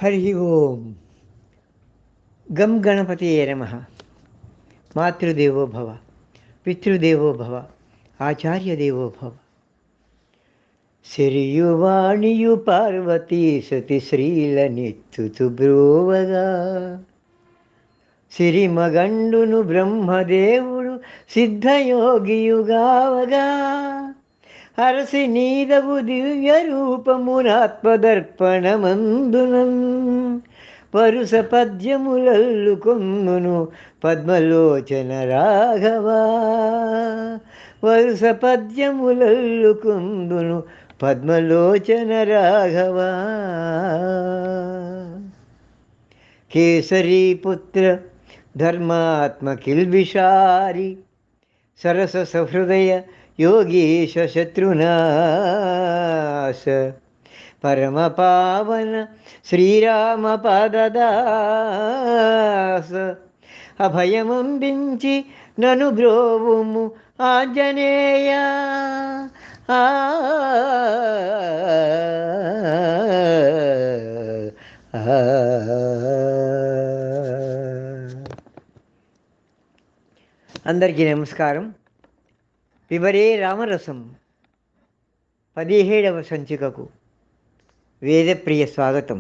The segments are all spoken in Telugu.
హరి ఓం. గం గణపతియే నమః. మాతృదేవో భవ, పితృదేవో భవ, ఆచార్య దేవో భవ. సిరియువాణియు పార్వతీ సతి శ్రీలనెత్తుతు బ్రోవగా, సిరిమగండును బ్రహ్మదేవుడు సిద్ధయోగియుగావగా, హరసి నీదవు దివ్య రూపమునాత్మదర్పణమందునం, పరుస పద్యములల్లుకొందును పద్మలోచన రాఘవా, వరుస పద్యములల్లుకొందును పద్మలోచన రాఘవా. కేసరీపుత్ర ధర్మాత్మ కిల్బిషారి, సరస సహృదయ యోగీశ శత్రునాశ, పరమ పావన శ్రీరామ పాదదాస, అభయమంబించి నను బ్రోవుము ఆంజనేయ. అందరికీ నమస్కారం. పిబరే రామరసం 17వ సంచికకు వేదప్రియ స్వాగతం.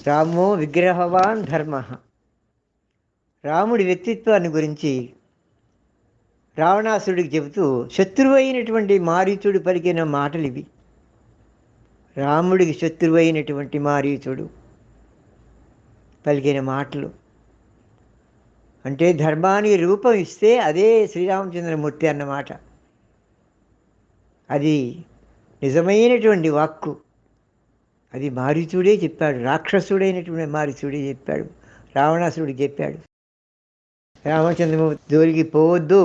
రామో విగ్రహవాన్ ధర్మ. రాముడి వ్యక్తిత్వాన్ని గురించి రావణాసుడికి చెబుతూ శత్రువైనటువంటి మారీచుడు పలికిన మాటలు ఇవి. రాముడికి శత్రువైనటువంటి మారీచుడు పలికిన మాటలు అంటే ధర్మానికి రూపం ఇస్తే అదే శ్రీరామచంద్రమూర్తి అన్నమాట. అది నిజమైనటువంటి వాక్కు. అది మారీచుడే చెప్పాడు, రాక్షసుడైనటువంటి మారీచుడే చెప్పాడు, రావణాసురుడికి చెప్పాడు. రామచంద్రమూర్తి జోలికి పోవద్దు,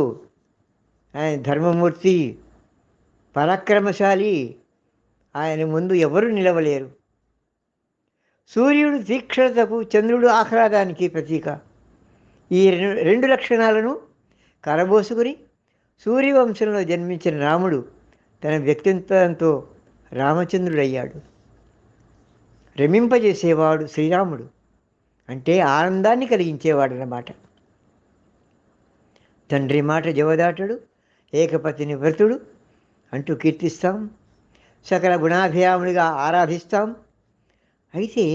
ఆయన ధర్మమూర్తి, పరాక్రమశాలి, ఆయన ముందు ఎవరు నిలవలేరు. సూర్యుడు తీక్షణతకు, చంద్రుడు ఆహ్లాదానికి ప్రతీక. ఈ రెండు లక్షణాలను కరబోసుకుని సూర్యవంశంలో జన్మించిన రాముడు తన వ్యక్తిత్వంతో రామచంద్రుడయ్యాడు. రమింపజేసేవాడు శ్రీరాముడు అంటే ఆనందాన్ని కలిగించేవాడు అన్నమాట. తండ్రి మాట జవదాటడు, ఏకపతిని వ్రతుడు అంటూ కీర్తిస్తాం, సకల గుణాభిరాముడిగా ఆరాధిస్తాం. అయితే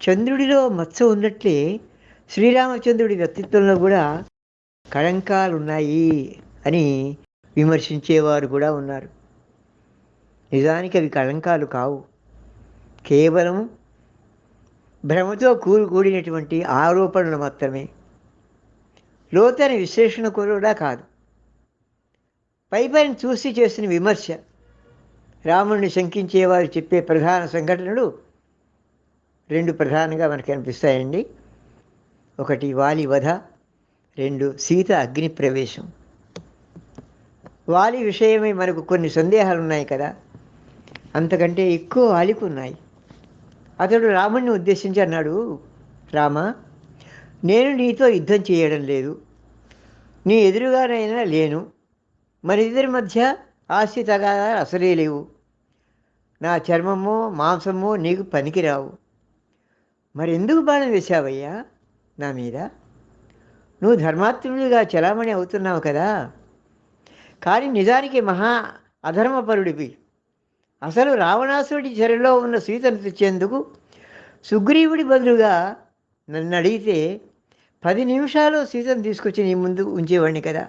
చంద్రుడిలో మచ్చ ఉన్నట్లే శ్రీరామచంద్రుడి వ్యక్తిత్వంలో కూడా కళంకాలున్నాయి అని విమర్శించేవారు కూడా ఉన్నారు. నిజానికి అవి కళంకాలు కావు, కేవలం భ్రమతో కూడినటువంటి ఆరోపణలు మాత్రమే, లోతైన విశ్లేషణ కూడా కాదు. పైపైన చూసి చేసిన విమర్శ. రాముడిని శంకించేవారు చెప్పే ప్రధాన సంఘటనలు రెండు ప్రధానంగా మనకు కనిపిస్తాయండి. ఒకటి వాలి వధ, రెండు సీత అగ్ని ప్రవేశం. వాలి విషయమై మనకు కొన్ని సందేహాలు ఉన్నాయి కదా, అంతకంటే ఎక్కువ వాలికి ఉన్నాయి. అతడు రాముడిని ఉద్దేశించి అన్నాడు, రామ, నేను నీతో యుద్ధం చేయడం లేదు, నీ ఎదురుగానైనా లేను, మన ఇద్దరి మధ్య ఆస్తి తగాదాలు అసలే లేవు, నా చర్మమో మాంసమో నీకు పనికిరావు, మరి ఎందుకు బాణం వేశావయ్యా నా మీద? నువ్వు ధర్మాత్ముడిగా చలామణి అవుతున్నావు కదా, కానీ నిజానికి మహా అధర్మపరుడివి. అసలు రావణాసుడి చెరలో ఉన్న సీతను తెచ్చేందుకు సుగ్రీవుడి బదులుగా నన్ను అడిగితే 10 నిమిషాలు సీతను తీసుకొచ్చి నీ ముందు ఉంచేవాడిని కదా.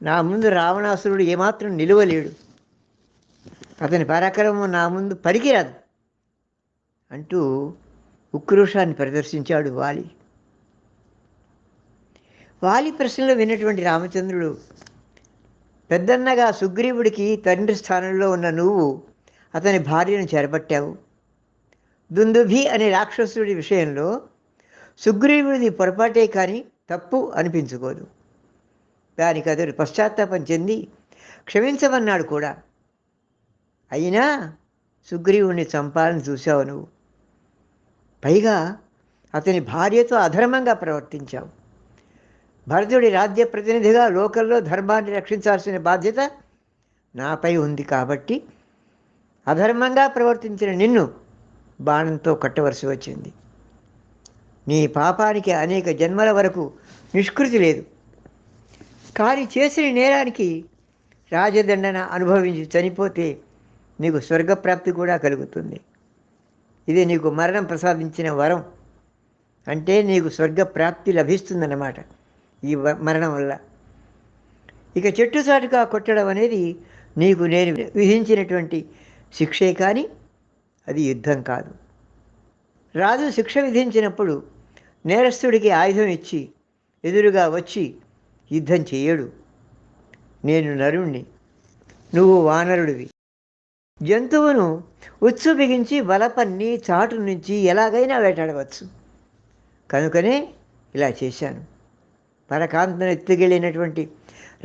నా ముందు రావణాసురుడు ఏమాత్రం నిలువలేడు, అతని పరాక్రమం నా ముందు పనికిరాదు అంటూ ఉక్రోషాన్ని ప్రదర్శించాడు వాలి. వాలి ప్రశ్నలో విన్నటువంటి రామచంద్రుడు, పెద్దన్నగా సుగ్రీవుడికి తండ్రి స్థానంలో ఉన్న నువ్వు అతని భార్యను చెరబట్టావు. దుందుభి అనే రాక్షసుడి విషయంలో సుగ్రీవుడిది పొరపాటే కానీ తప్పు అనిపించుకోదు. దానికి అతడు పశ్చాత్తాపం చెంది క్షమించమన్నాడు కూడా. అయినా సుగ్రీవుడిని చంపాలని చూశావు నువ్వు, పైగా అతని భార్యతో అధర్మంగా ప్రవర్తించావు. భరతుడి రాజ్య ప్రతినిధిగా లోకల్లో ధర్మాన్ని రక్షించాల్సిన బాధ్యత నాపై ఉంది కాబట్టి అధర్మంగా ప్రవర్తించిన నిన్ను బాణంతో కొట్టవలసి వచ్చింది. నీ పాపానికి అనేక జన్మల వరకు నిష్కృతి లేదు. కానీ చేసిన నేరానికి రాజదండన అనుభవించి చనిపోతే నీకు స్వర్గప్రాప్తి కూడా కలుగుతుంది. ఇది నీకు మరణం ప్రసాదించిన వరం. అంటే నీకు స్వర్గప్రాప్తి లభిస్తుందన్నమాట ఈ మరణం వల్ల. ఇక చెట్టుచాటుగా కొట్టడం అనేది నీకు నేను విధించినటువంటి శిక్షే కానీ అది యుద్ధం కాదు. రాజు శిక్ష విధించినప్పుడు నేరస్తుడికి ఆయుధం ఇచ్చి ఎదురుగా వచ్చి యుద్ధం చేయడు. నేను నరుణ్ణి, నువ్వు వానరుడివి. జంతువును ఉచ్చు బిగించి బలపన్ని చాటు నుంచి ఎలాగైనా వేటాడవచ్చు. కనుకనే ఇలా చేశాను. పరకాంతను ఎత్తుకెళ్ళినటువంటి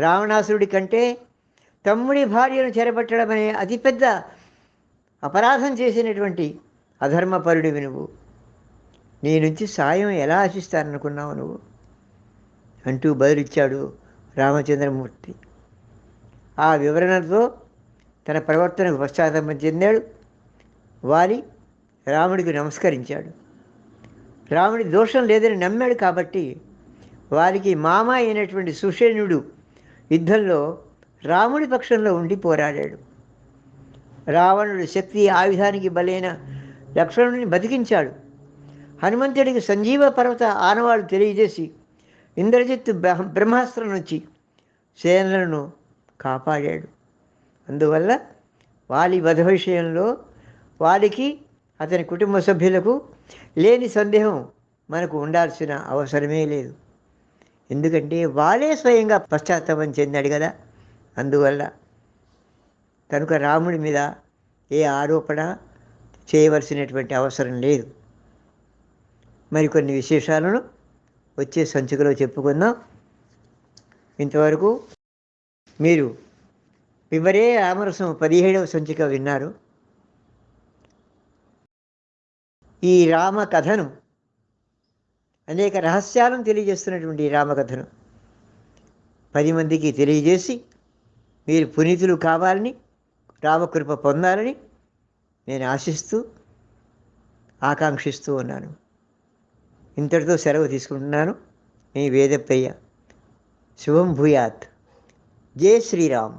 రావణాసురుడి కంటే తమ్ముడి భార్యను చెరపట్టడం అనే అతిపెద్ద అపరాధం చేసినటువంటి అధర్మపరుడివి నువ్వు. నీ నుంచి సాయం ఎలా ఆశిస్తాననుకున్నావు నువ్వు అంటూ బదులిచ్చాడు రామచంద్రమూర్తి. ఆ వివరణతో తన ప్రవర్తనకు పశ్చాత్తాపం చెందాడు. వాలి రాముడికి నమస్కరించాడు. రాముడి దోషం లేదని నమ్మాడు కాబట్టి వారికి మామ అయినటువంటి సుషేణుడు యుద్ధంలో రాముడి పక్షంలో ఉండి పోరాడాడు. రావణుడి శక్తి ఆయుధానికి బలైన లక్ష్మణుడిని బతికించాడు. హనుమంతుడికి సంజీవ పర్వత ఆనవాళ్ళు తెలియజేసి ఇంద్రజిత్తు బ్రహ్మాస్త్రం నుంచి సేనలను కాపాడాడు. అందువల్ల వాలి వధ విషయంలో వాలికి అతని కుటుంబ సభ్యులకు లేని సందేహం మనకు ఉండాల్సిన అవసరమే లేదు. ఎందుకంటే వాలే స్వయంగా పశ్చాత్తాపం చెందాడు కదా. అందువల్ల కనుక రాముడి మీద ఏ ఆరోపణ చేయవలసినటువంటి అవసరం లేదు. మరికొన్ని విశేషాలను వచ్చే సంచికలో చెప్పుకుందాం. ఇంతవరకు మీరు వివరే రామరసం 17వ సంచిక విన్నారు. ఈ రామకథను అనేక రహస్యాలను తెలియజేస్తున్నటువంటి రామకథను 10 మందికి తెలియజేసి మీరు పునీతులు కావాలని, రామకృప పొందాలని నేను ఆశిస్తూ ఆకాంక్షిస్తూ ఉన్నాను. ఇంతటితో సెలవు తీసుకుంటున్నాను. మీ వేదప్రియ. శుభం భూయాత్. జై శ్రీరామ్.